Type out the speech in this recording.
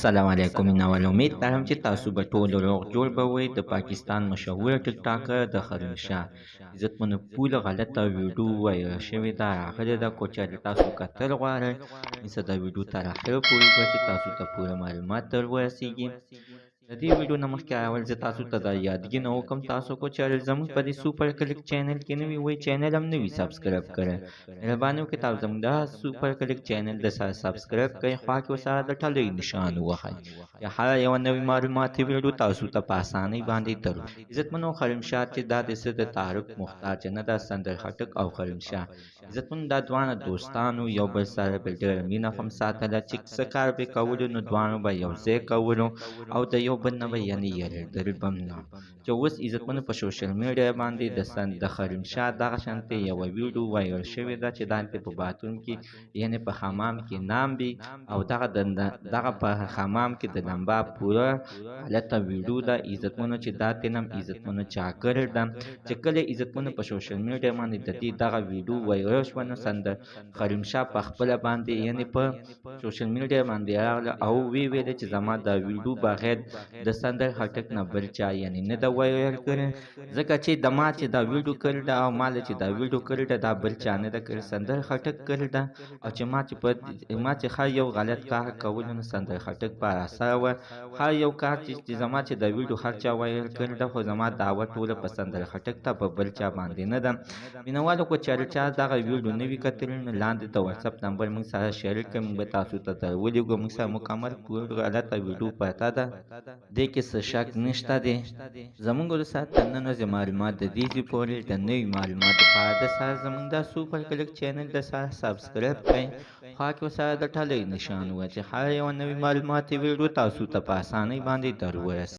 السلام علیکم ناول امید لرم چې تاسو به ټول روغ جوړ به وئ. د پاکستان مشهور ټیک ټاکر د خلیل شاه عزتمنو پوله غلطه ویډیو وایرل شوې ده راغلې ده. که چېرې تاسو کتل غواړئ نو د ویډیو تر اخره پورې به چې تاسو ته پوره معلومات در ورسیږي. د دې ویډیو نه مخکې اول زه تاسو ته دا یادګینه وکړم، تاسو کو چېرې زموږ په دې سوپر کلیک چینل کې نوي وئ چینل هم نوي سبسکرایب کړئ. مهرباني وکړئ تاسو زموږ دا سوپر کلیک چینل د سره سبسکرایب کړئ، خوا کې ورسره د ټلۍ نشان ووهئ چې هره یوه نوې معلوماتي ویډیو تاسو ته په اسانۍ باندې درو. عزتمنو خلیل شاه چې دا د څه د تعارف محتاج نه ده. سندر خټک او خلیل شاه عزتمنو دا دواړه دوستانو یو بل سره به ډېره مینه هم ساتله، چې څه کار به کولو نو دواړو به یو ځای کولو او د یو بل نه به یعنې یېرېدل به هم نه. چې اوس عزتمنو په سوشل میډیا باندې د خلیل شاه دغه شانتې یوه ویډیو وایرل شوې ده چې دلته په باتروم کې یعنې په حمام کې نامبي او دغه په حمام کې د لمبا پوره غلطه ویډیو ده عزتمنو، چې دا تېنم عزتمنو چا کړې ده. چې کله عزتمنو په سوشل میډیا باندې د دې دغه ویډیو وایرل شوه نو سندر خلیل شاه په خپله باندې یعنې په سوشل میډیا باندې راغله او ویلې چې زما دا ویډیو بغیر د سندر خټک نه بل چا یعنې نه ده وایرل کړې، ځکه چې د ما چې دا ویډیو کړې ده او ما چې دا ویډیو کړې ده دا بل چا نه ده کړې، سندر خټک کړې ده. او چې ما چې هر یو غلط کار کولو نو سندر خټک په راسره وه. هر یو کار چې زما چې دا ویډیو هر چا وایرل کړې ده، خو زما دعوه ټوله په سندر خټک ته په بل چا باندې نه ده. مینوالو که چېرې چا دغه ویډیو نه وي کتلی نو لاندې د واتساپ نمبر موږ سره شریک کړئ، موږ به تاسو ته در ولېږو. موږ سره مکمل پوره غلطه ویډیو پرته ده، دې کې څه شک نشته دی. زموږ وروسته تر نن ورځې معلومات د دې ځای پورې د نوي معلوماتو لپاره د سره زموږ دا سوپر کلیک چینل د سره سبسکرایب کړئ، خوا کې ورسره د ټلۍ نشان ووهئ چې هره یوه نوې معلوماتي ویډیو تاسو ته په اسانۍ باندې در ورسي.